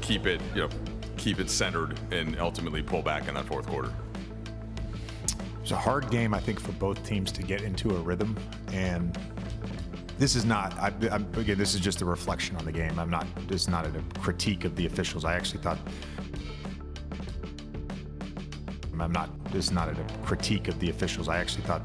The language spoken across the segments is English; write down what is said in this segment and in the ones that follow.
keep it centered and ultimately pull back in that fourth quarter? It's a hard game, I think, for both teams to get into a rhythm, and this is not. Again, this is just a reflection on the game. This is not a critique of the officials. This is not a critique of the officials. I actually thought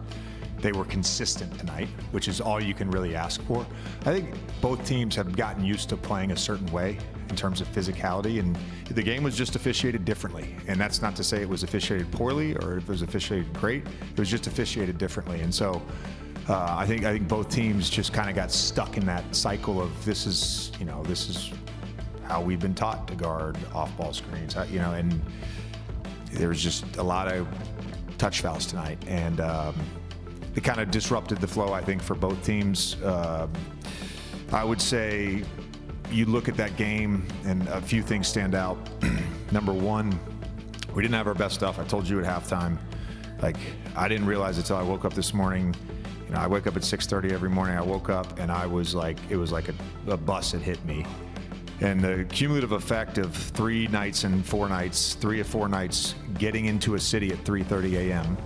they were consistent tonight, which is all you can really ask for. I think both teams have gotten used to playing a certain way in terms of physicality, and the game was just officiated differently. And that's not to say it was officiated poorly or if it was officiated great. It was just officiated differently. And so I think both teams just kind of got stuck in that cycle of this is how we've been taught to guard off-ball screens, and there was just a lot of touch fouls tonight, and it kind of disrupted the flow, I think, for both teams. I would say you look at that game and a few things stand out. Number one, we didn't have our best stuff. I told you at halftime. Like, I didn't realize it until I woke up this morning. I wake up at 6:30 every morning. I woke up and I was like, it was like a bus had hit me. And the cumulative effect of 3 nights and 4 nights, 3 or 4 nights, getting into a city at 3:30 a.m.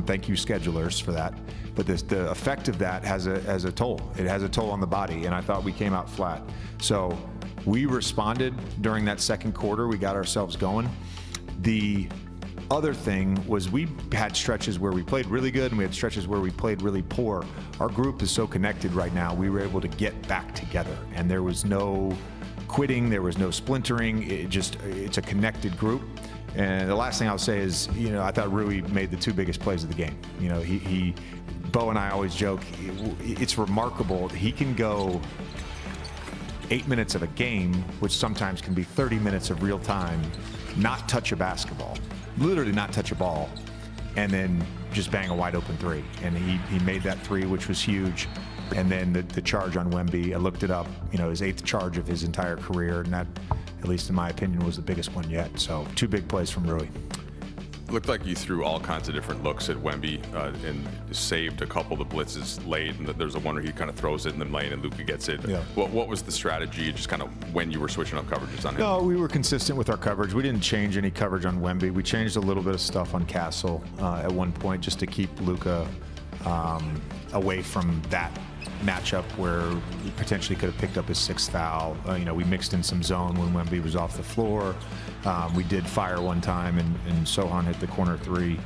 Thank you, schedulers, for that. But the effect of that has a toll. It has a toll on the body, and I thought we came out flat. So we responded during that second quarter. We got ourselves going. The other thing was we had stretches where we played really good and we had stretches where we played really poor. Our group is so connected right now. We were able to get back together, and there was no quitting, there was no splintering. It's a connected group. And the last thing I'll say is, I thought Rui made the 2 biggest plays of the game. Bo and I always joke, it's remarkable. He can go 8 minutes of a game, which sometimes can be 30 minutes of real time, not touch a basketball, literally not touch a ball, and then just bang a wide open 3. And he made that 3, which was huge. And then the charge on Wemby, I looked it up, his 8th charge of his entire career, and that, at least in my opinion, was the biggest one yet. So 2 big plays from Rui. Looked like you threw all kinds of different looks at Wemby and saved a couple of the blitzes late, and there's a one where he kind of throws it in the lane and Luka gets it. Yeah. What was the strategy, just kind of when you were switching up coverages on him? No, we were consistent with our coverage. We didn't change any coverage on Wemby. We changed a little bit of stuff on Castle at one point just to keep Luka away from that matchup where we potentially could have picked up his 6th foul. We mixed in some zone when Wemby was off the floor. We did fire one time, and Sohan hit the corner 3.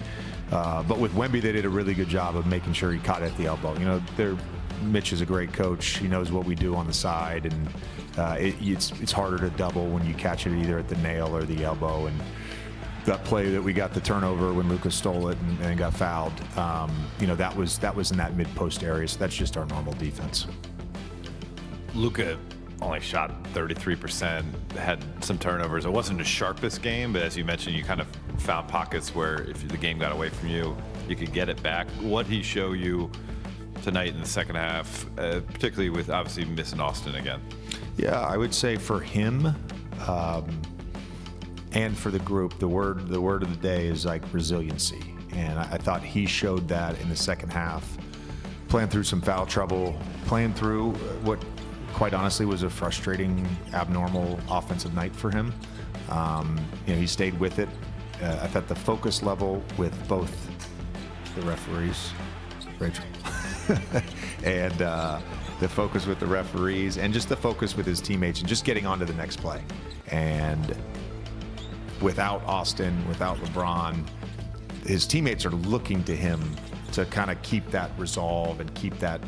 But with Wemby, they did a really good job of making sure he caught at the elbow. Mitch is a great coach. He knows what we do on the side, and it's harder to double when you catch it either at the nail or the elbow. And that play that we got the turnover when Luka stole it and got fouled, that was in that mid-post area. So that's just our normal defense. Luka only shot 33%, had some turnovers. It wasn't his sharpest game, but as you mentioned, you kind of found pockets where if the game got away from you, you could get it back. What did he show you tonight in the second half, particularly with obviously missing Austin again? Yeah, I would say for him, and for the group, the word of the day is like resiliency. And I thought he showed that in the second half, playing through some foul trouble, playing through what quite honestly was a frustrating, abnormal offensive night for him. He stayed with it. I thought the focus level with both the referees, Rachel, and the focus with the referees, and just the focus with his teammates, and just getting on to the next play. And without Austin, without LeBron, his teammates are looking to him to kind of keep that resolve and keep that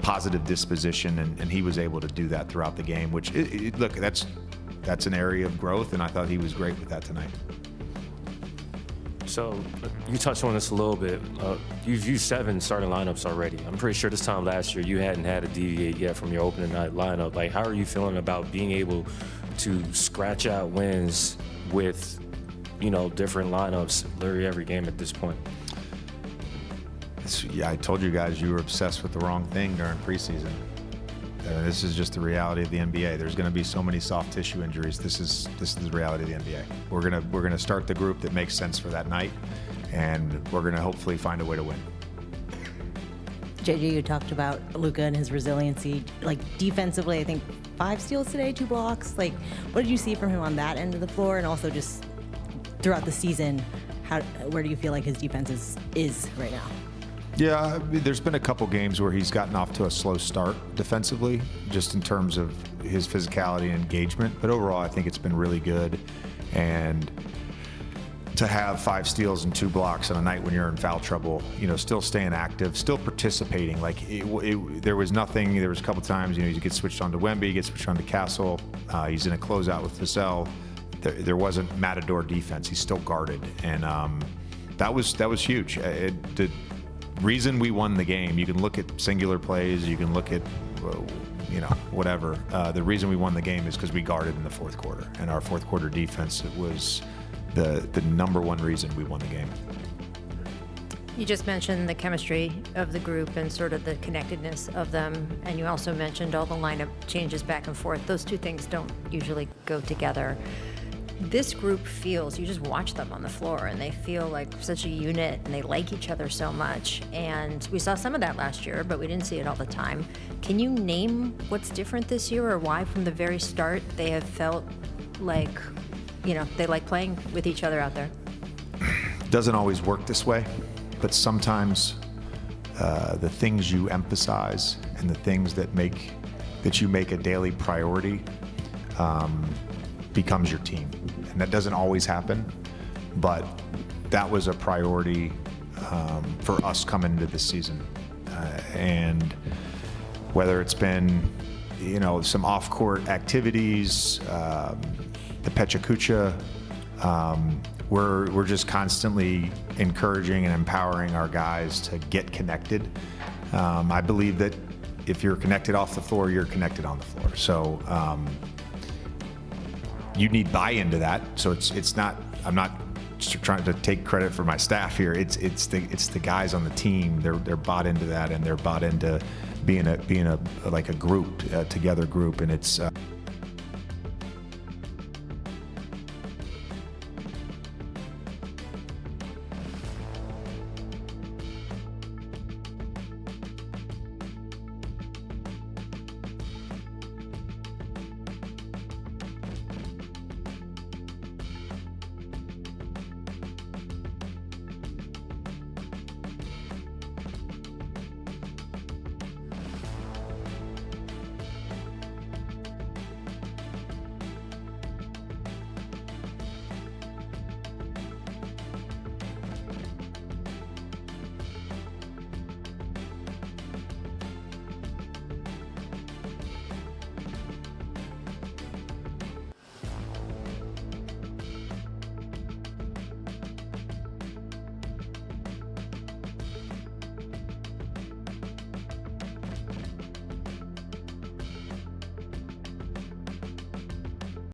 positive disposition, and he was able to do that throughout the game, which, look, that's an area of growth, and I thought he was great with that tonight. So you touched on this a little bit. You've used 7 starting lineups already. I'm pretty sure this time last year you hadn't had to deviate yet from your opening night lineup. Like, how are you feeling about being able to scratch out wins with, different lineups literally every game at this point? Yeah, I told you guys you were obsessed with the wrong thing during preseason. This is just the reality of the NBA. There's going to be so many soft tissue injuries. This is the reality of the NBA. We're gonna start the group that makes sense for that night, and we're gonna hopefully find a way to win. JJ, you talked about Luka and his resiliency. Like defensively, I think 5 steals today, 2 blocks. Like, what did you see from him on that end of the floor, and also just throughout the season? Where do you feel like his defense is right now? Yeah, there's been a couple games where he's gotten off to a slow start defensively, just in terms of his physicality and engagement. But overall, I think it's been really good. And to have 5 steals and 2 blocks on a night when you're in foul trouble, still staying active, still participating. Like there was nothing. There was a couple times, he gets switched on to Wemby, he gets switched on to Castle. He's in a closeout with Vassell. There wasn't matador defense. He's still guarded, and that was huge. The reason we won the game, you can look at singular plays, you can look at whatever. The reason we won the game is because we guarded in the fourth quarter, and our fourth quarter defense was the number one reason we won the game. You just mentioned the chemistry of the group and sort of the connectedness of them, and you also mentioned all the lineup changes back and forth. Those two things don't usually go together. This group feels, you just watch them on the floor, and they feel like such a unit, and they like each other so much. And we saw some of that last year, but we didn't see it all the time. Can you name what's different this year, or why from the very start they have felt like, they like playing with each other out there? Doesn't always work this way, but sometimes the things you emphasize and the things that you make a daily priority becomes your team. And that doesn't always happen, but that was a priority for us coming into this season. And whether it's been, some off-court activities, the Pechakucha, we're just constantly encouraging and empowering our guys to get connected. I believe that if you're connected off the floor, you're connected on the floor. So you need buy-in to that. So it's not. I'm not trying to take credit for my staff here. It's the guys on the team. They're bought into that, and they're bought into being a like a group, together group, and it's.